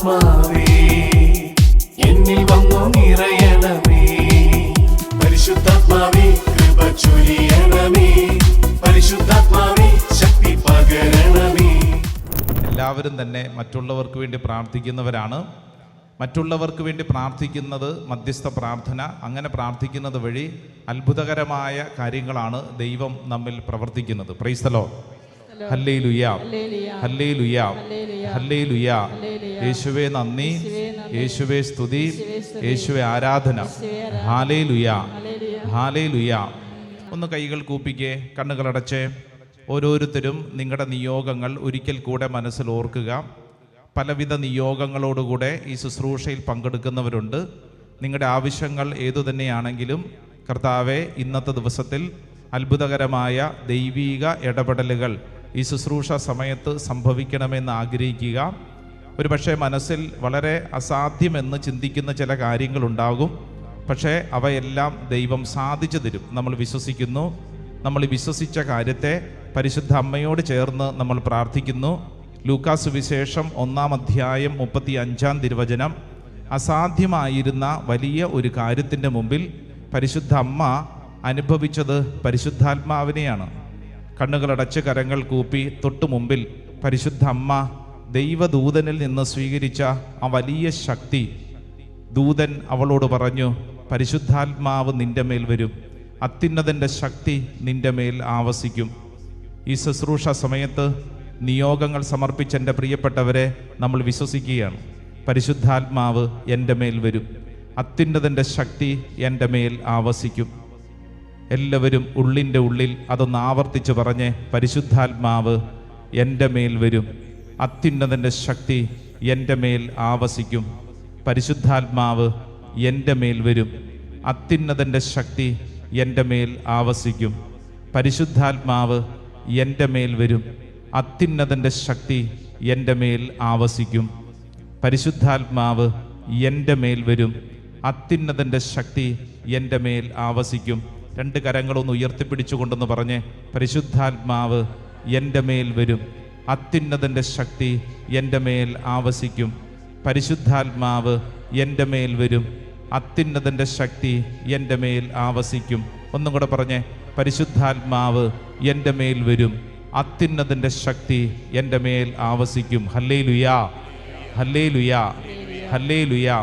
പരിശുദ്ധാത്മാവേ എന്നിൽ വന്നു നിറയണമേ. പരിശുദ്ധാത്മാവേ കൃപ ചൊരിയണമേ. പരിശുദ്ധാത്മാവേ ശക്തി പകരണമേ. എല്ലാവരും തന്നെ മറ്റുള്ളവർക്ക് വേണ്ടി പ്രാർത്ഥിക്കുന്നവരാണ്. മറ്റുള്ളവർക്ക് വേണ്ടി പ്രാർത്ഥിക്കുന്നത് മധ്യസ്ഥ പ്രാർത്ഥന. അങ്ങനെ പ്രാർത്ഥിക്കുന്നത് വഴി അത്ഭുതകരമായ കാര്യങ്ങളാണ് ദൈവം നമ്മിൽ പ്രവർത്തിക്കുന്നത്. Praise the Lord. Hallelujah, hallelujah, hallelujah. യേശുവേ നന്ദി, യേശുവേ സ്തുതി, യേശുവേ ആരാധന. Hallelujah, hallelujah. ഒന്ന് കൈകൾ കൂപ്പിക്കേ, കണ്ണുകളടച്ചേ. ഓരോരുത്തരും നിങ്ങളുടെ നിയോഗങ്ങൾ ഒരിക്കൽ കൂടെ മനസ്സിൽ ഓർക്കുക. പലവിധ നിയോഗങ്ങളോടുകൂടെ ഈ ശുശ്രൂഷയിൽ പങ്കെടുക്കുന്നവരുണ്ട്. നിങ്ങളുടെ ആവശ്യങ്ങൾ ഏതുതന്നെയാണെങ്കിലും കർത്താവെ, ഇന്നത്തെ ദിവസത്തിൽ അത്ഭുതകരമായ ദൈവീക ഇടപെടലുകൾ ഈ ശുശ്രൂഷ സമയത്ത് സംഭവിക്കണമെന്ന് ആഗ്രഹിക്കുക. ഒരുപക്ഷെ മനസ്സിൽ വളരെ അസാധ്യമെന്ന് ചിന്തിക്കുന്ന ചില കാര്യങ്ങളുണ്ടാകും. പക്ഷേ അവയെല്ലാം ദൈവം സാധിച്ചു തരും. നമ്മൾ വിശ്വസിക്കുന്നു. നമ്മൾ വിശ്വസിച്ച കാര്യത്തെ പരിശുദ്ധ അമ്മയോട് ചേർന്ന് നമ്മൾ പ്രാർത്ഥിക്കുന്നു. ലൂക്കാ സുവിശേഷം 1-ാം അധ്യായം 35-ാം തിരുവചനം, അസാധ്യമായിരുന്ന വലിയ ഒരു കാര്യത്തിൻ്റെ മുമ്പിൽ പരിശുദ്ധ അമ്മ അനുഭവിച്ചത് പരിശുദ്ധാത്മാവിനെയാണ്. കണ്ണുകളടച്ച് കരങ്ങൾ കൂപ്പി തൊട്ടു മുമ്പിൽ പരിശുദ്ധ അമ്മ ദൈവദൂതനിൽ നിന്ന് സ്വീകരിച്ച ആ വലിയ ശക്തി. ദൂതൻ അവളോട് പറഞ്ഞു, പരിശുദ്ധാത്മാവ് നിന്റെ മേൽ വരും, അത്യുന്നതൻ്റെ ശക്തി നിന്റെ മേൽ ആവസിക്കും. ഈ ശുശ്രൂഷ സമയത്ത് നിയോഗങ്ങൾ സമർപ്പിച്ച എൻ്റെ പ്രിയപ്പെട്ടവരെ, നമ്മൾ വിശ്വസിക്കുകയാണ്, പരിശുദ്ധാത്മാവ് എൻ്റെ മേൽ വരും, അത്യുന്നതൻ്റെ ശക്തി എൻ്റെ മേൽ ആവസിക്കും. എല്ലാവരും ഉള്ളിൻ്റെ ഉള്ളിൽ അതൊന്ന് ആവർത്തിച്ച് പറഞ്ഞ്, പരിശുദ്ധാത്മാവ് എൻ്റെ മേൽ വരും, അത്യുന്നതൻ്റെ ശക്തി എൻ്റെ മേൽ ആവസിക്കും. പരിശുദ്ധാത്മാവ് എൻ്റെ മേൽ വരും, അത്യുന്നതൻ്റെ ശക്തി എൻ്റെ മേൽ ആവസിക്കും. പരിശുദ്ധാത്മാവ് എൻ്റെ മേൽ വരും, അത്യുന്നതൻ്റെ ശക്തി എൻ്റെ മേൽ ആവസിക്കും. പരിശുദ്ധാത്മാവ് എൻ്റെ മേൽ വരും, അത്യുന്നതൻ്റെ ശക്തി എൻ്റെ മേൽ ആവസിക്കും. രണ്ട് കരങ്ങളൊന്ന് ഉയർത്തിപ്പിടിച്ചുകൊണ്ടെന്ന് പറഞ്ഞ്, പരിശുദ്ധാത്മാവ് എൻ്റെ മേൽ വരും, അത്യുന്നതൻ്റെ ശക്തി എൻ്റെ മേൽ ആവസിക്കും. പരിശുദ്ധാത്മാവ് എൻ്റെ മേൽ വരും, അത്യുന്നതൻ്റെ ശക്തി എൻ്റെ മേൽ ആവസിക്കും. ഒന്നും കൂടെ പറഞ്ഞേ, പരിശുദ്ധാത്മാവ് എൻ്റെ മേൽ വരും, അത്യുന്നതൻ്റെ ശക്തി എൻ്റെ മേൽ ആവസിക്കും. ഹല്ലേലൂയാ, ഹല്ലേലൂയാ, ഹല്ലേലൂയാ.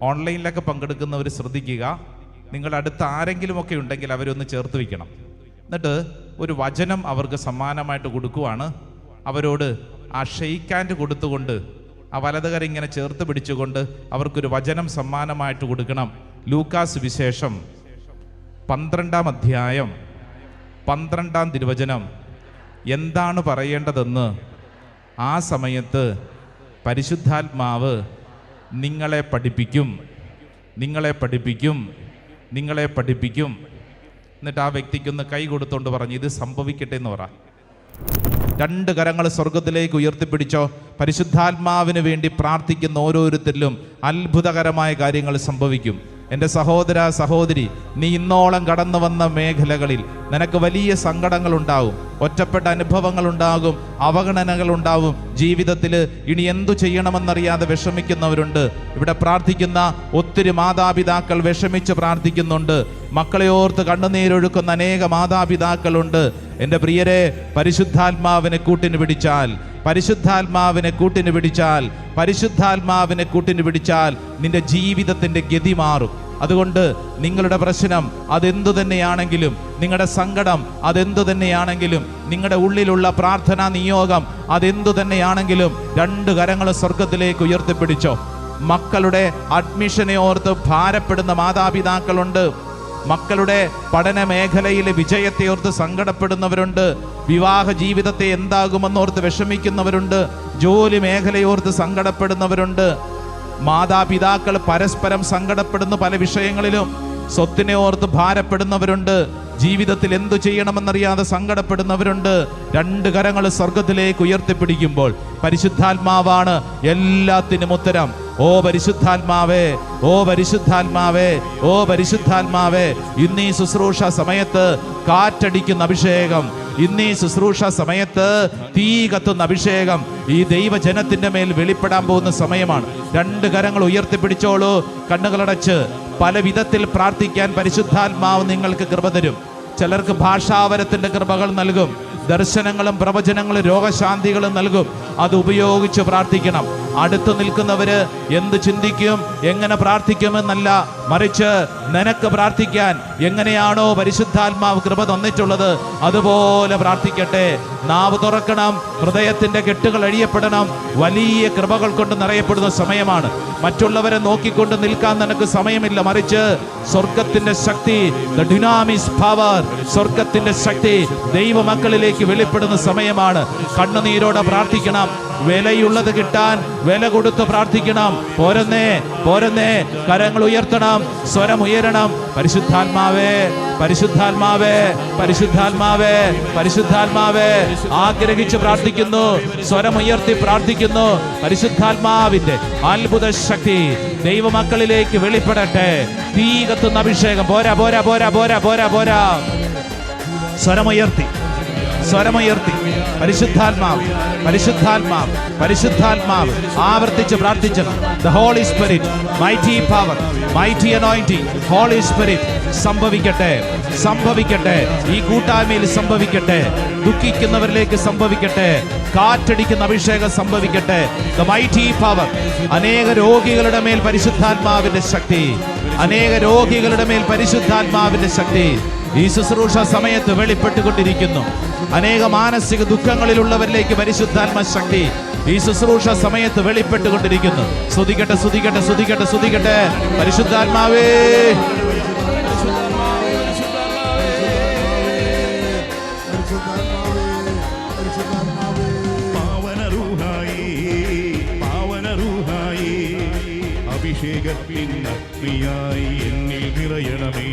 ഓൺലൈനിലൊക്കെ പങ്കെടുക്കുന്നവർ ശ്രദ്ധിക്കുക, നിങ്ങൾ അടുത്ത് ആരെങ്കിലുമൊക്കെ ഉണ്ടെങ്കിൽ അവരൊന്ന് ചേർത്ത് വയ്ക്കണം. എന്നിട്ട് ഒരു വചനം അവർക്ക് സമ്മാനമായിട്ട് കൊടുക്കുവാണ്. അവരോട് ആ ഷെയ്ക്ക് ഹാൻഡ് കൊടുത്തുകൊണ്ട് ആ വലതുകരം ഇങ്ങനെ ചേർത്ത് പിടിച്ചുകൊണ്ട് അവർക്കൊരു വചനം സമ്മാനമായിട്ട് കൊടുക്കണം. ലൂക്കാ സുവിശേഷം 12-ാം അധ്യായം 12-ാം തിരുവചനം എന്താണ് പറയേണ്ടതെന്ന് ആ സമയത്ത് പരിശുദ്ധാത്മാവ് നിങ്ങളെ പഠിപ്പിക്കും, നിങ്ങളെ പഠിപ്പിക്കും, നിങ്ങളെ പഠിപ്പിക്കും. എന്നിട്ട് ആ വ്യക്തിക്കൊന്ന് കൈ കൊടുത്തുകൊണ്ട് പറഞ്ഞു, ഇത് സംഭവിക്കട്ടെ എന്ന് പറ. രണ്ട് കരങ്ങൾ സ്വർഗത്തിലേക്ക് ഉയർത്തിപ്പിടിച്ചോ. പരിശുദ്ധാത്മാവിന് വേണ്ടി പ്രാർത്ഥിക്കുന്ന ഓരോരുത്തരിലും അത്ഭുതകരമായ കാര്യങ്ങൾ സംഭവിക്കും. എൻ്റെ സഹോദര സഹോദരി, നീ ഇന്നോളം കടന്നു വന്ന മേഖലകളിൽ നിനക്ക് വലിയ സങ്കടങ്ങളുണ്ടാകും, ഒറ്റപ്പെട്ട അനുഭവങ്ങളുണ്ടാകും, അവഗണനകളുണ്ടാവും. ജീവിതത്തിൽ ഇനി എന്തു ചെയ്യണമെന്നറിയാതെ വിഷമിക്കുന്നവരുണ്ട്. ഇവിടെ പ്രാർത്ഥിക്കുന്ന ഒത്തിരി മാതാപിതാക്കൾ വിഷമിച്ച് പ്രാർത്ഥിക്കുന്നുണ്ട്. മക്കളെ ഓർത്ത് കണ്ണുനീരൊഴുക്കുന്ന അനേക മാതാപിതാക്കളുണ്ട്. എൻ്റെ പ്രിയരെ, പരിശുദ്ധാത്മാവിനെ കൂട്ടിന് പിടിച്ചാൽ, പരിശുദ്ധാത്മാവിനെ കൂട്ടിന് പിടിച്ചാൽ, പരിശുദ്ധാത്മാവിനെ കൂട്ടിന് പിടിച്ചാൽ നിന്റെ ജീവിതത്തിൻ്റെ ഗതി മാറും. അതുകൊണ്ട് നിങ്ങളുടെ പ്രശ്നം അതെന്തു തന്നെയാണെങ്കിലും, നിങ്ങളുടെ സങ്കടം അതെന്തു തന്നെയാണെങ്കിലും, നിങ്ങളുടെ ഉള്ളിലുള്ള പ്രാർത്ഥനാ നിയോഗം അതെന്തു തന്നെയാണെങ്കിലും രണ്ട് കരങ്ങൾ സ്വർഗത്തിലേക്ക് ഉയർത്തിപ്പിടിച്ചോ. മക്കളുടെ അഡ്മിഷനെ ഓർത്ത് ഭാരപ്പെടുന്ന മാതാപിതാക്കളുണ്ട്. മക്കളുടെ പഠന മേഖലയിലെ വിജയത്തെ ഓർത്ത് സങ്കടപ്പെടുന്നവരുണ്ട്. വിവാഹ ജീവിതത്തെ എന്താകുമെന്നോർത്ത് വിഷമിക്കുന്നവരുണ്ട്. ജോലി മേഖലയോർത്ത് സങ്കടപ്പെടുന്നവരുണ്ട്. മാതാപിതാക്കൾ പരസ്പരം സങ്കടപ്പെടുന്ന പല വിഷയങ്ങളിലും. സ്വത്തിനെ ഓർത്ത് ഭാരപ്പെടുന്നവരുണ്ട്. ജീവിതത്തിൽ എന്തു ചെയ്യണമെന്നറിയാതെ സങ്കടപ്പെടുന്നവരുണ്ട്. രണ്ട് കരങ്ങൾ സ്വർഗത്തിലേക്ക് ഉയർത്തിപ്പിടിക്കുമ്പോൾ പരിശുദ്ധാത്മാവാണ് എല്ലാത്തിനും ഉത്തരം. ഓ പരിശുദ്ധാത്മാവേ, ഓ പരിശുദ്ധാത്മാവേ, ഓ പരിശുദ്ധാത്മാവേ, ഇന്നീ ശുശ്രൂഷ സമയത്ത് കാറ്റടിക്കുന്ന അഭിഷേകം, ഇന്നീ ശുശ്രൂഷ സമയത്ത് തീ കത്തുന്ന അഭിഷേകം ഈ ദൈവജനത്തിന്റെ മേൽ വെളിപ്പെടാൻ പോകുന്ന സമയമാണ്. 2 കരങ്ങൾ ഉയർത്തിപ്പിടിച്ചോളൂ. കണ്ണുകളടച്ച് പല വിധത്തിൽ പ്രാർത്ഥിക്കാൻ പരിശുദ്ധാത്മാവ് നിങ്ങൾക്ക് കൃപ തരും. ചിലർക്ക് ഭാഷാവരത്തിന്റെ കൃപകൾ നൽകും, ദർശനങ്ങളും പ്രവചനങ്ങളും രോഗശാന്തികളും നൽകും. അത് ഉപയോഗിച്ച് പ്രാർത്ഥിക്കണം. അടുത്ത് നിൽക്കുന്നവര് എന്ത് ചിന്തിക്കും, എങ്ങനെ പ്രാർത്ഥിക്കുമെന്നല്ല, മറിച്ച് നിനക്ക് പ്രാർത്ഥിക്കാൻ എങ്ങനെയാണോ പരിശുദ്ധാത്മാവ് കൃപ തന്നിട്ടുള്ളത് അതുപോലെ പ്രാർത്ഥിക്കട്ടെ. നാവ് തുറക്കണം, ഹൃദയത്തിന്റെ കെട്ടുകൾ അഴിയപ്പെടണം. വലിയ കൃപകൾ കൊണ്ട് നിറയപ്പെടുന്ന സമയമാണ്. മറ്റുള്ളവരെ നോക്കിക്കൊണ്ട് നിൽക്കാൻ നിനക്ക് സമയമില്ല, മറിച്ച് സ്വർഗത്തിന്റെ ശക്തി, the dunamis power, സ്വർഗത്തിന്റെ ശക്തി ദൈവമക്കളിലേക്ക് വെളിപ്പെടുന്ന സമയമാണ്. കണ്ണുനീരോടെ പ്രാർത്ഥിക്കണം. വിലയുള്ളത് കിട്ടാൻ വില കൊടുത്ത് പ്രാർത്ഥിക്കണം. പോരന്നേ, പോരന്നേ, കരങ്ങൾ ഉയർത്തണം, സ്വരം ഉയരണം. പരിശുദ്ധാത്മാവേ, പരിശുദ്ധാത്മാവേ, പരിശുദ്ധാത്മാവേ, പരിശുദ്ധാത്മാവേ, ആഗ്രഹിച്ച് പ്രാർത്ഥിക്കുന്നു, സ്വരമുയർത്തി പ്രാർത്ഥിക്കുന്നു. പരിശുദ്ധാത്മാവിന്റെ അത്ഭുത ശക്തി ദൈവമക്കളിലേക്ക് വെളിപ്പെടട്ടെ. തീ കത്തുന്ന അഭിഷേകം. പോരാ പോരാ പോരാ പോരാ പോരാ പോരാ. സ്വരമുയർത്തി, സ്വരമുയർത്തി. പരിശുദ്ധാത്മാവ്, പരിശുദ്ധാത്മാവ്, പരിശുദ്ധാത്മാവ്. ആവർത്തിച്ച് പ്രാർത്ഥിച്ചത്. The Holy Spirit, mighty power, mighty anointing, Holy Spirit സംഭവിക്കട്ടെ, സംഭവിക്കട്ടെ. ഈ കൂട്ടായ്മയിൽ സംഭവിക്കട്ടെ. ദുഃഖിക്കുന്നവരിലേക്ക് സംഭവിക്കട്ടെ. കാറ്റടിക്കുന്ന അഭിഷേകം സംഭവിക്കട്ടെ. The mighty power. അനേക രോഗികളുടെ മേൽ പരിശുദ്ധാത്മാവിന്റെ ശക്തി, അനേക രോഗികളുടെ മേൽ പരിശുദ്ധാത്മാവിന്റെ ശക്തി ഈ ശുശ്രൂഷ സമയത്ത് വെളിപ്പെട്ടുകൊണ്ടിരിക്കുന്നു. അനേക മാനസിക ദുഃഖങ്ങളിലുള്ളവരിലേക്ക് പരിശുദ്ധാത്മ ശക്തി ഈ ശുശ്രൂഷ സമയത്ത് വെളിപ്പെട്ടുകൊണ്ടിരിക്കുന്നു. സ്തുതിക്കട്ടെ, സ്തുതിക്കട്ടെ, സ്തുതിക്കട്ടെ, സ്തുതിക്കട്ടെ. പരിശുദ്ധാത്മാവേ,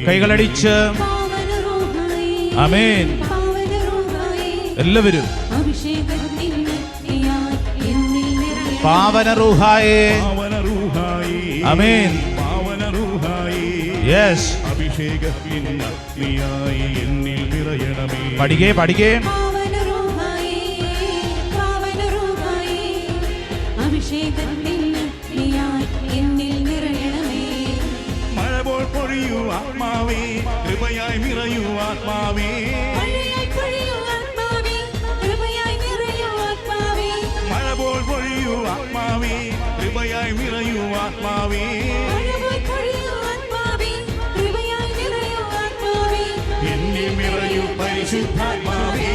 കൈകളടിച്ച് ആമേൻ. എല്ലാവരും പാവന റൂഹായേ, ആമേൻ. യെസ്, പഠിക്കേ പഠിക്കേ. ആത്മാവേ, കൃപയായി നിറയൂ ആത്മാവേ, മഴ പോൽ പൊഴിയൂ ആത്മാവേ, കൃപയായി നിറയൂ ആത്മാവേ, എന്നിൽ നിറയൂ പരിശുദ്ധാത്മാവേ.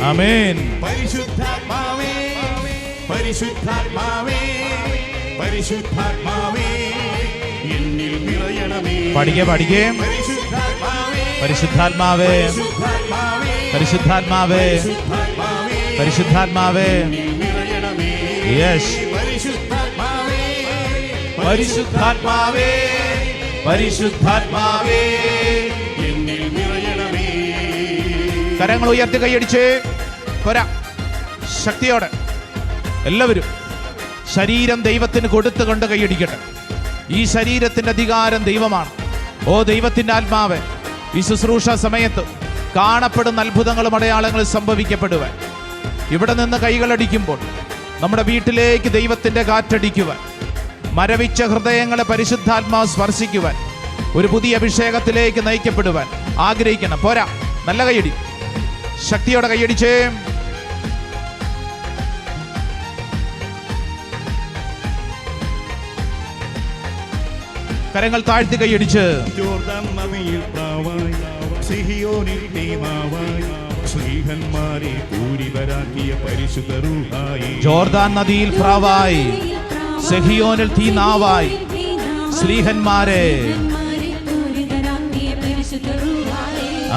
ആമേൻ. പരിശുദ്ധാത്മാവേ, പരിശുദ്ധാത്മാവേ, പരിശുദ്ധാത്മാവേ, എന്നിൽ നിറയണമേ. പഠിക്കേ പഠിക്കേ. പരിശുദ്ധാത്മാവേ, പരിശുദ്ധാത്മാവേ, പരിശുദ്ധാത്മാവേ. യെസ്, പരിശുദ്ധാത്മാവേ, പരിശുദ്ധാത്മാവേ, എന്നിൽ നിറയണമേ. കരങ്ങൾ ഉയർത്തി കൈയടിച്ച് പോരാ. ശക്തിയോടെ എല്ലാവരും ശരീരം ദൈവത്തിന് കൊടുത്തുകൊണ്ട് കൈയടിക്കട്ടെ. ഈ ശരീരത്തിന്റെ അധികാരം ദൈവമാണ്. ഓ ദൈവത്തിന്റെ ആത്മാവേ, ഈ ശുശ്രൂഷ സമയത്ത് കാണപ്പെടുന്ന അത്ഭുതങ്ങളും അടയാളങ്ങളും സംഭവിക്കപ്പെടുവാൻ, ഇവിടെ നിന്ന് കൈകളടിക്കുമ്പോൾ നമ്മുടെ വീട്ടിലേക്ക് ദൈവത്തിന്റെ കാറ്റടിക്കുവാൻ, മരവിച്ച ഹൃദയങ്ങളെ പരിശുദ്ധാത്മാവ് സ്പർശിക്കുവാൻ, ഒരു പുതിയ അഭിഷേകത്തിലേക്ക് നയിക്കപ്പെടുവാൻ ആഗ്രഹിക്കണം. പോരാ, നല്ല കൈയടി, ശക്തിയോടെ കൈയടിച്ചേ. കരങ്ങൾ താഴ്ത്തി കൈയടിച്ച്. ജോർദാൻ നദിയിൽ പ്രാവായി, സിഹിയോനിൽ നീമാവായി, ശ്രീഹന്മാരെ പൂരിതരാക്കിയ പരിശുദ്ധ റൂഹായി. ജോർദാൻ നദിയിൽ പ്രാവായി, സെഹിയോനിൽ തീനാവായി, ശ്രീഹന്മാരെ.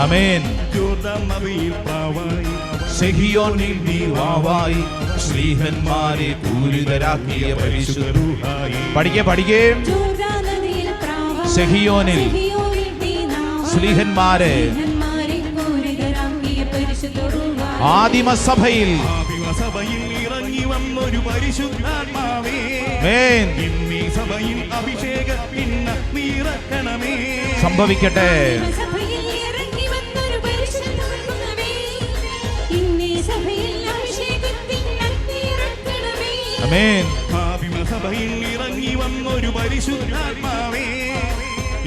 ആമേൻ. ജോർദാൻ നദിയിൽ പ്രാവായി, സെഹിയോനിൽ നീവാവായി, ശ്രീഹന്മാരെ പൂരിതരാക്കിയ പരിശുദ്ധ റൂഹായി. പഠിക്കേ പഠിക്കേ. സെഹിയോനിൽ ശ്ലീഹന്മാരെ. ആദിമസഭയിൽ ഇറങ്ങി വന്ന വന്നൊരു പരിശുദ്ധാത്മാവേ, ആമേൻ. ഇന്നീ സഭയിൽ അഭിഷേക പിന്ന നിറക്കണമേ. സംഭവിക്കട്ടെ. സഭയിൽ ഇറങ്ങി വന്നൊരു പരിശുദ്ധാത്മാവേ, ഇന്നീ സഭയിൽ അഭിഷേകത്തിൻ അഗ്നി ഇറക്കണമേ. ആമേൻ. ആദിമസഭയിൽ ഇറങ്ങി വന്നൊരു പരിശുദ്ധാത്മാവേ,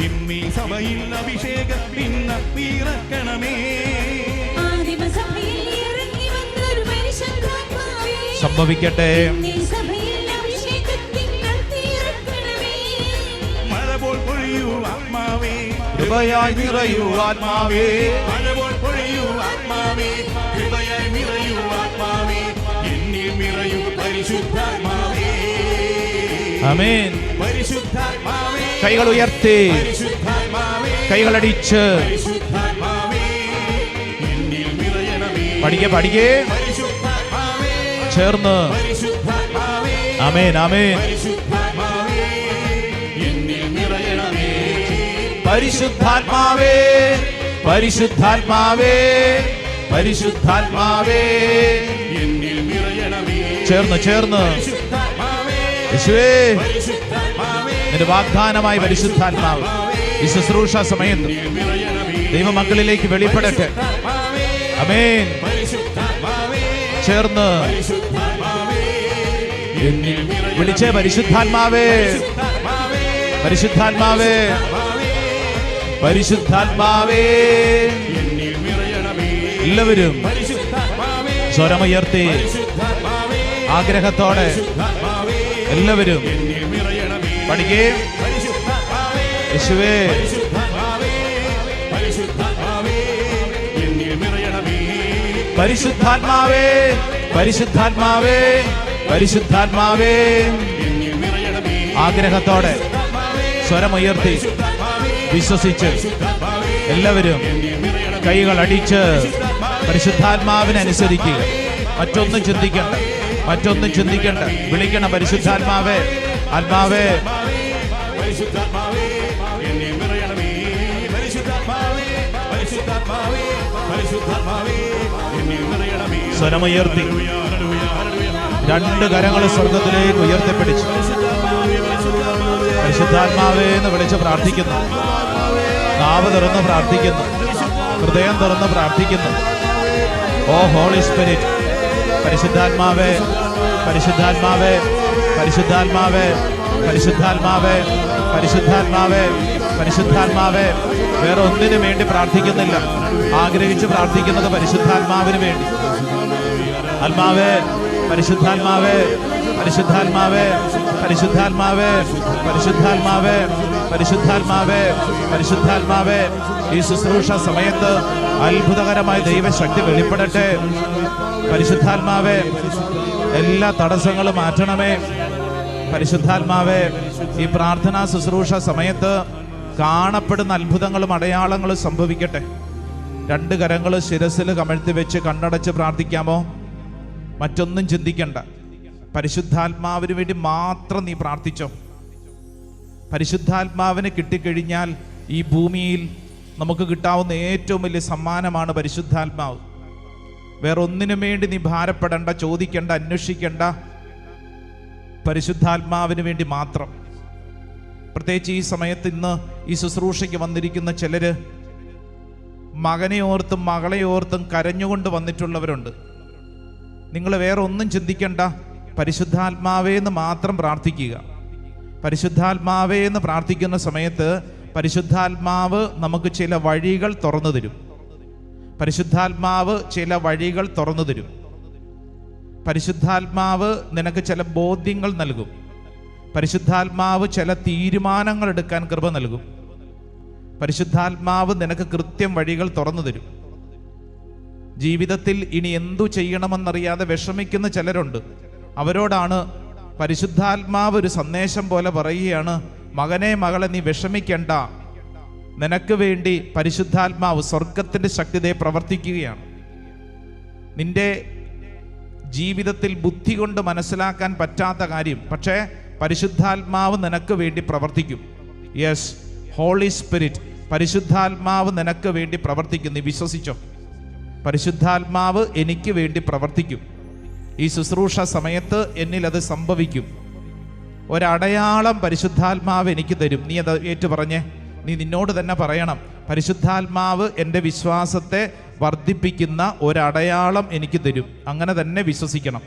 ഇന്നീ സഭയിൽ അഭിഷേക പിന്ന നിറക്കണമേ. ആദിമസഭയിൽ ഇറങ്ങി വന്നൊരു പരിശുദ്ധാത്മാവേ, സംഭവിക്കട്ടെ. ഇന്നീ സഭയിൽ അഭിഷേകത്തിൻ അഗ്നി ഇറക്കണമേ. മഴ പോൽ പൊഴിയൂ ആത്മാവേ, കൃപയായി നിറയൂ ആത്മാവേ, മഴ പോൽ പൊഴിയൂ ആത്മാവേ, കൃപയായി നിറയൂ ആത്മാവേ, എന്നിൽ നിറയൂ പരിശുദ്ധാത്മാവേ. ആമേൻ. പരിശുദ്ധാത്മാവേ, കൈകൾ ഉയർത്തി, പരിശുദ്ധാത്മാവേ, കൈകളടിച്ച് പരിശുദ്ധാത്മാവേ, എന്നിൽ നിറയണമേ. പഠിക്കേ പഠിക്കേ, പരിശുദ്ധാത്മാവേ, ചേർന്ന്. പരിശുദ്ധാത്മാവേ, ആമേൻ ആമേൻ. പരിശുദ്ധാത്മാവേ, എന്നിൽ നിറയണമേ. പരിശുദ്ധാത്മാവേ, പരിശുദ്ധാത്മാവേ, പരിശുദ്ധാത്മാവേ, എന്നിൽ നിറയണമേ. ചേർന്ന് ചേർന്ന്. പരിശുദ്ധാത്മാവേ, യേശുവേ, പരിശുദ്ധാത്മാവേ, നിന്റെ വാഗ്ദാനമായി പരിശുദ്ധാത്മാവ് ഈ ശുശ്രൂഷ സമയത്ത് നിറയണമേ. ദൈവമക്കളിലേക്ക് വെളിപ്പെടട്ടെ. പരിശുദ്ധാത്മാവേ, ആമേൻ. പരിശുദ്ധാത്മാവേ, ചേർന്ന് പരിശുദ്ധാത്മാവേ, എന്നിൽ നിറയണമേ. വിളിച്ചേ പരിശുദ്ധാത്മാവേ, പരിശുദ്ധാത്മാവേ, പരിശുദ്ധാത്മാവേ, പരിശുദ്ധാത്മാവേ. എന്നിൽ നിറയണമേ. എല്ലാവരും പരിശുദ്ധാത്മാവേ, സ്വരമുയർത്തി പരിശുദ്ധാത്മാവേ, ആഗ്രഹത്തോടെ പരിശുദ്ധാത്മാവേ, എല്ലാവരും എന്നിൽ നിറയണമേ. പഠിക്കേ. പരിശുദ്ധാത്മാവേ, യേശുവേ, പരിശുദ്ധാത്മാവേ, പരിശുദ്ധാത്മാവേ, എന്നിൽ നിറയണമേ. പരിശുദ്ധാത്മാവേ, പരിശുദ്ധാത്മാവേ, പരിശുദ്ധാത്മാവേ. എന്നിൽ നിറയണമേ. ആഗ്രഹത്തോടെ സ്വരമുയർത്തി വിശ്വസിച്ച് എല്ലാവരും കൈകൾ അടിച്ച് പരിശുദ്ധാത്മാവിനനുസരിക്കുക. മറ്റൊന്നും ചിന്തിക്കണ്ട, മറ്റൊന്നും ചിന്തിക്കണ്ട. വിളിക്കണം പരിശുദ്ധാത്മാവേ, ആത്മാവേ. പരിശുദ്ധാത്മാവേ, എന്നിൽ നിറയണമേ. പരിശുദ്ധാത്മാവേ, പരിശുദ്ധാത്മാവേ, പരിശുദ്ധാത്മാവേ, എന്നിൽ നിറയണമേ. സ്വരമുയർത്തി ഹല്ലേലൂയ, ഹല്ലേലൂയ, ഹല്ലേലൂയ. രണ്ട് കരങ്ങൾ സ്വർഗത്തിലേക്ക് ഉയർത്തിപ്പിടിച്ചു പരിശുദ്ധാത്മാവേ എന്ന് വിളിച്ച് പ്രാർത്ഥിക്കുന്നു. നാവ് തുറന്ന് പ്രാർത്ഥിക്കുന്നു, ഹൃദയം തുറന്ന് പ്രാർത്ഥിക്കുന്നു. ഓ ഹോളി സ്പിരിറ്റ്, പരിശുദ്ധാത്മാവേ, പരിശുദ്ധാത്മാവേ, പരിശുദ്ധാത്മാവേ, പരിശുദ്ധാത്മാവേ, പരിശുദ്ധാത്മാവേ, പരിശുദ്ധാത്മാവേ. വേറെ ഒന്നിനു വേണ്ടി പ്രാർത്ഥിക്കുന്നില്ല, ആഗ്രഹിച്ച് പ്രാർത്ഥിക്കുന്നത് പരിശുദ്ധാത്മാവിന് വേണ്ടി. ആത്മാവേ, പരിശുദ്ധാത്മാവേ, പരിശുദ്ധാത്മാവേ, പരിശുദ്ധാത്മാവേ, പരിശുദ്ധാത്മാവേ, പരിശുദ്ധാത്മാവേ, പരിശുദ്ധാത്മാവേ. ഈ ശുശ്രൂഷ സമയത്ത് അത്ഭുതകരമായ ദൈവശക്തി വെളിപ്പെടട്ടെ. പരിശുദ്ധാത്മാവേ, എല്ലാ തടസ്സങ്ങളും മാറ്റണമേ. പരിശുദ്ധാത്മാവേ, ഈ പ്രാർത്ഥനാ ശുശ്രൂഷ സമയത്ത് കാണപ്പെടുന്ന അത്ഭുതങ്ങളും അടയാളങ്ങളും സംഭവിക്കട്ടെ. രണ്ട് കരങ്ങൾ ശിരസിൽ കമഴ്ത്തി വെച്ച് കണ്ണടച്ച് പ്രാർത്ഥിക്കാമോ? മറ്റൊന്നും ചിന്തിക്കണ്ട, പരിശുദ്ധാത്മാവിന് വേണ്ടി മാത്രം നീ പ്രാർത്ഥിച്ചോ. പരിശുദ്ധാത്മാവിന് കിട്ടിക്കഴിഞ്ഞാൽ ഈ ഭൂമിയിൽ നമുക്ക് കിട്ടാവുന്ന ഏറ്റവും വലിയ സമ്മാനമാണ് പരിശുദ്ധാത്മാവ്. വേറൊന്നിനും വേണ്ടി നീ ഭാരപ്പെടണ്ട, ചോദിക്കണ്ട, അന്വേഷിക്കണ്ട. പരിശുദ്ധാത്മാവിന് വേണ്ടി മാത്രം. പ്രത്യേകിച്ച് ഈ സമയത്ത് ഇന്ന് ഈ ശുശ്രൂഷയ്ക്ക് വന്നിരിക്കുന്ന ചിലര് മകനെ ഓർത്തും മകളെ ഓർത്തും കരഞ്ഞുകൊണ്ട് വന്നിട്ടുള്ളവരുണ്ട്. നിങ്ങൾ വേറെ ഒന്നും ചിന്തിക്കണ്ട, പരിശുദ്ധാത്മാവേ എന്ന് മാത്രം പ്രാർത്ഥിക്കുക. പരിശുദ്ധാത്മാവേ എന്ന് പ്രാർത്ഥിക്കുന്ന സമയത്ത് പരിശുദ്ധാത്മാവ് നമുക്ക് ചില വഴികൾ തുറന്നു തരും. പരിശുദ്ധാത്മാവ് ചില വഴികൾ തുറന്നു തരും. പരിശുദ്ധാത്മാവ് നിനക്ക് ചില ബോധ്യങ്ങൾ നൽകും. പരിശുദ്ധാത്മാവ് ചില തീരുമാനങ്ങൾ എടുക്കാൻ കൃപ നൽകും. പരിശുദ്ധാത്മാവ് നിനക്ക് കൃത്യം വഴികൾ തുറന്നു തരും. ജീവിതത്തിൽ ഇനി എന്തു ചെയ്യണമെന്നറിയാതെ വിഷമിക്കുന്ന ചിലരുണ്ട്. അവരോടാണ് പരിശുദ്ധാത്മാവ് ഒരു സന്ദേശം പോലെ പറയുകയാണ്, മകനെ മകളെ നീ വിഷമിക്കണ്ട, നിനക്ക് വേണ്ടി പരിശുദ്ധാത്മാവ് സ്വർഗത്തിൻ്റെ ശക്തിയെ പ്രവർത്തിക്കുകയാണ്. നിന്റെ ജീവിതത്തിൽ ബുദ്ധി കൊണ്ട് മനസ്സിലാക്കാൻ പറ്റാത്ത കാര്യം പക്ഷേ പരിശുദ്ധാത്മാവ് നിനക്ക് വേണ്ടി പ്രവർത്തിക്കും. യെസ്, ഹോളി സ്പിരിറ്റ്, പരിശുദ്ധാത്മാവ് നിനക്ക് വേണ്ടി പ്രവർത്തിക്കും. നീ വിശ്വസിച്ചോ? പരിശുദ്ധാത്മാവ് എനിക്ക് വേണ്ടി പ്രവർത്തിക്കും. ഈ ശുശ്രൂഷ സമയത്ത് എന്നിൽ അത് സംഭവിക്കും. ഒരടയാളം പരിശുദ്ധാത്മാവ് എനിക്ക് തരും. നീ അത് ഏറ്റു പറഞ്ഞേ. നീ നിന്നോട് തന്നെ പറയണം, പരിശുദ്ധാത്മാവ് എൻ്റെ വിശ്വാസത്തെ വർദ്ധിപ്പിക്കുന്ന ഒരടയാളം എനിക്ക് തരും. അങ്ങനെ തന്നെ വിശ്വസിക്കണം.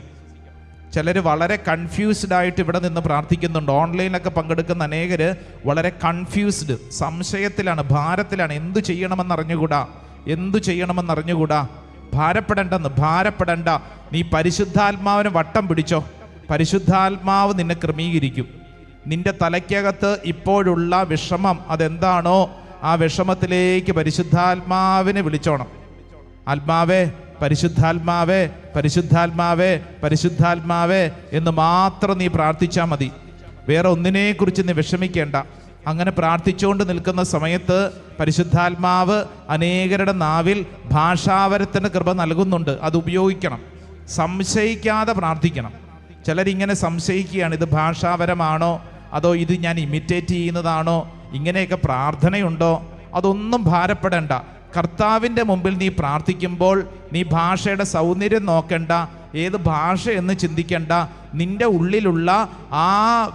ചിലർ വളരെ കൺഫ്യൂസ്ഡ് ആയിട്ട് ഇവിടെ നിന്ന് പ്രാർത്ഥിക്കുന്നുണ്ട്. ഓൺലൈനിലൊക്കെ പങ്കെടുക്കുന്ന അനേകർ വളരെ കൺഫ്യൂസ്ഡ്, സംശയത്തിലാണ്, ഭാരത്തിലാണ്. എന്തു ചെയ്യണമെന്നറിഞ്ഞുകൂടാ. ഭാരപ്പെടണ്ട. നീ പരിശുദ്ധാത്മാവിനെ വട്ടം പിടിച്ചോ. പരിശുദ്ധാത്മാവ് നിന്നെ ക്രമീകരിക്കും. നിന്റെ തലയ്ക്കകത്ത് ഇപ്പോഴുള്ള വിഷമം അതെന്താണോ ആ വിഷമത്തിലേക്ക് പരിശുദ്ധാത്മാവിനെ വിളിച്ചോണം. ആത്മാവേ, പരിശുദ്ധാത്മാവേ എന്ന് മാത്രം നീ പ്രാർത്ഥിച്ചാൽ മതി. വേറെ ഒന്നിനെക്കുറിച്ച് നീ വിഷമിക്കേണ്ട. അങ്ങനെ പ്രാർത്ഥിച്ചുകൊണ്ട് നിൽക്കുന്ന സമയത്ത് പരിശുദ്ധാത്മാവ് അനേകരുടെ നാവിൽ ഭാഷാവരത്തിന് കൃപ നൽകുന്നുണ്ട്. അത് ഉപയോഗിക്കണം. സംശയിക്കാതെ പ്രാർത്ഥിക്കണം. ചിലരിങ്ങനെ സംശയിക്കുകയാണ്, ഇത് ഭാഷാവരമാണോ അതോ ഇത് ഞാൻ ഇമിറ്റേറ്റ് ചെയ്യുന്നതാണോ, ഇങ്ങനെയൊക്കെ പ്രാർത്ഥനയുണ്ടോ? അതൊന്നും ഭാരപ്പെടേണ്ട. കർത്താവിൻ്റെ മുമ്പിൽ നീ പ്രാർത്ഥിക്കുമ്പോൾ നീ ഭാഷയുടെ സൗന്ദര്യം നോക്കണ്ട, ഏത് ഭാഷ എന്ന് ചിന്തിക്കണ്ട. നിന്റെ ഉള്ളിലുള്ള ആ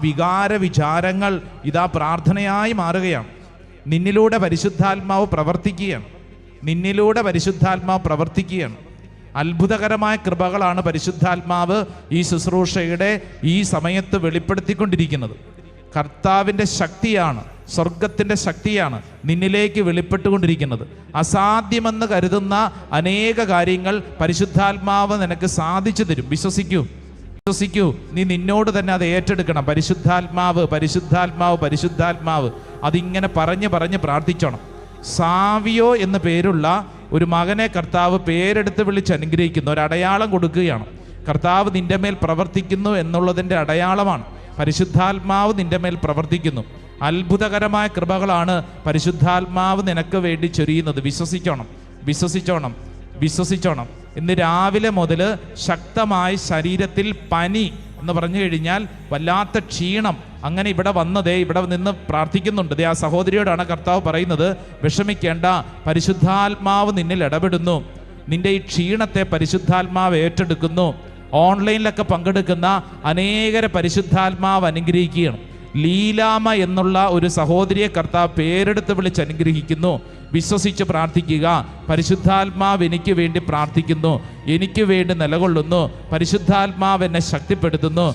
വിചാരങ്ങൾ ഇതാ പ്രാർത്ഥനയായി മാറുകയാണ്. നിന്നിലൂടെ പരിശുദ്ധാത്മാവ് പ്രവർത്തിക്കുകയാണ്. അത്ഭുതകരമായ കൃപകളാണ് പരിശുദ്ധാത്മാവ് ഈ ശുശ്രൂഷയുടെ ഈ സമയത്ത് വെളിപ്പെടുത്തിക്കൊണ്ടിരിക്കുന്നത്. കർത്താവിൻ്റെ ശക്തിയാണ്, സ്വർഗത്തിൻ്റെ ശക്തിയാണ് നിന്നിലേക്ക് വെളിപ്പെട്ടുകൊണ്ടിരിക്കുന്നത്. അസാധ്യമെന്ന് കരുതുന്ന അനേക കാര്യങ്ങൾ പരിശുദ്ധാത്മാവ് നിനക്ക് സാധിച്ചു തരും. വിശ്വസിക്കൂ. നീ നിന്നോട് തന്നെ അത് ഏറ്റെടുക്കണം. പരിശുദ്ധാത്മാവ് അതിങ്ങനെ പറഞ്ഞ് പ്രാർത്ഥിച്ചോണം. സാവിയോ എന്ന പേരുള്ള ഒരു മകനെ കർത്താവ് പേരെടുത്ത് വിളിച്ച് അനുഗ്രഹിക്കുന്നു. ഒരു അടയാളം കൊടുക്കുകയാണ്. കർത്താവ് നിന്റെ മേൽ പ്രവർത്തിക്കുന്നു എന്നുള്ളതിൻ്റെ അടയാളമാണ്. പരിശുദ്ധാത്മാവ് നിന്റെ മേൽ പ്രവർത്തിക്കുന്നു. അത്ഭുതകരമായ കൃപകളാണ് പരിശുദ്ധാത്മാവ് നിനക്ക് വേണ്ടി ചൊരിയുന്നത്. വിശ്വസിച്ചോണം. ഇന്ന് രാവിലെ മുതൽ ശക്തമായി ശരീരത്തിൽ പനി എന്ന് പറഞ്ഞു കഴിഞ്ഞാൽ വല്ലാത്ത ക്ഷീണം. അങ്ങനെ ഇവിടെ നിന്ന് പ്രാർത്ഥിക്കുന്നുണ്ട്. ആ സഹോദരിയോടാണ് കർത്താവ് പറയുന്നത്, വിഷമിക്കേണ്ട, പരിശുദ്ധാത്മാവ് നിന്നിൽ ഇടപെടുന്നു. നിന്റെ ഈ ക്ഷീണത്തെ പരിശുദ്ധാത്മാവ് ഏറ്റെടുക്കുന്നു. ഓൺലൈനിലൊക്കെ പങ്കെടുക്കുന്ന അനേകരെ പരിശുദ്ധാത്മാവ് അനുഗ്രഹിക്കുകയാണ്. ലീലാമ എന്നുള്ള ഒരു സഹോദരിയെ കർത്താവ് പേരെടുത്ത് വിളിച്ച് അനുഗ്രഹിക്കുന്നു. വിശ്വസിച്ച് പ്രാർത്ഥിക്കുക. പരിശുദ്ധാത്മാവ് എനിക്ക് വേണ്ടി പ്രാർത്ഥിക്കുന്നു, എനിക്ക് വേണ്ടി നിലകൊള്ളുന്നു. പരിശുദ്ധാത്മാവ് എന്നെ ശക്തിപ്പെടുത്തുന്നു.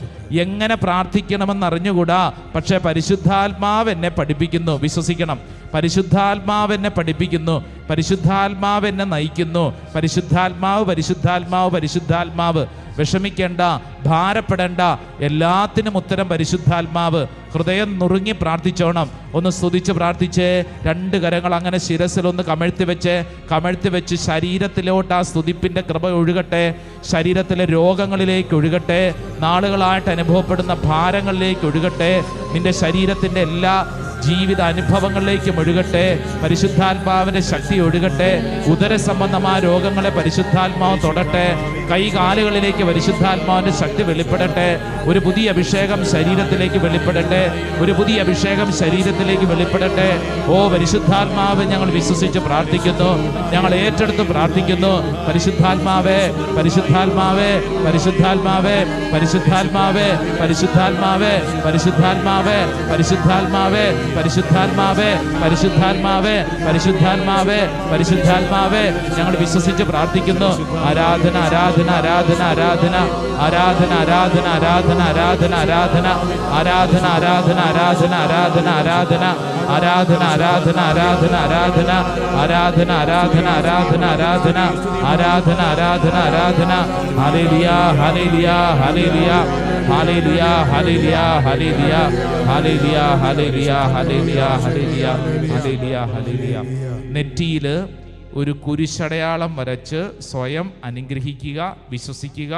എങ്ങനെ പ്രാർത്ഥിക്കണമെന്ന് അറിഞ്ഞുകൂടാ, പക്ഷേ പരിശുദ്ധാത്മാവ് എന്നെ പഠിപ്പിക്കുന്നു. വിശ്വസിക്കണം. പരിശുദ്ധാത്മാവ് എന്നെ പഠിപ്പിക്കുന്നു, പരിശുദ്ധാത്മാവ് എന്നെ നയിക്കുന്നു. പരിശുദ്ധാത്മാവ്. വിഷമിക്കേണ്ട, ഭാരപ്പെടേണ്ട. എല്ലാത്തിനും ഉത്തരം പരിശുദ്ധാത്മാവ്. ഹൃദയം നുറുങ്ങി പ്രാർത്ഥിച്ചോണം. ഒന്ന് സ്തുതിച്ച് പ്രാർത്ഥിച്ചേ. രണ്ട് കരങ്ങൾ അങ്ങനെ ശിരസിലൊന്ന് കമഴ്ത്തി വെച്ച് ശരീരത്തിലോട്ട് ആ സ്തുതിപ്പിൻ്റെ കൃപ ഒഴുകട്ടെ. ശരീരത്തിലെ രോഗങ്ങളിലേക്ക് ഒഴുകട്ടെ. നാളുകളായിട്ട് അനുഭവപ്പെടുന്ന ഭാരങ്ങളിലേക്ക് ഒഴുകട്ടെ. നിന്റെ ശരീരത്തിൻ്റെ എല്ലാ ജീവിത അനുഭവങ്ങളിലേക്കും ഒഴുകട്ടെ. പരിശുദ്ധാത്മാവിൻ്റെ ശക്തി ഒഴുകട്ടെ. ഉദര സംബന്ധമായ രോഗങ്ങളെ പരിശുദ്ധാത്മാവ് തൊടട്ടെ. കൈകാലുകളിലേക്ക് പരിശുദ്ധാത്മാവിൻ്റെ ശക്തി വെളിപ്പെടട്ടെ. ഒരു പുതിയ അഭിഷേകം ശരീരത്തിലേക്ക് വെളിപ്പെടട്ടെ. ഓ പരിശുദ്ധാത്മാവ്, ഞങ്ങൾ വിശ്വസിച്ച് പ്രാർത്ഥിക്കുന്നു, ഞങ്ങൾ ഏറ്റെടുത്ത് പ്രാർത്ഥിക്കുന്നു. പരിശുദ്ധാത്മാവേ. ഞങ്ങൾ വിശ്വസിച്ച് പ്രാർത്ഥിക്കുന്നു. ആരാധന നെറ്റിയിൽ ഒരു കുരിശടയാളം വരച്ച് സ്വയം അനുഗ്രഹിക്കുക. വിശ്വസിക്കുക.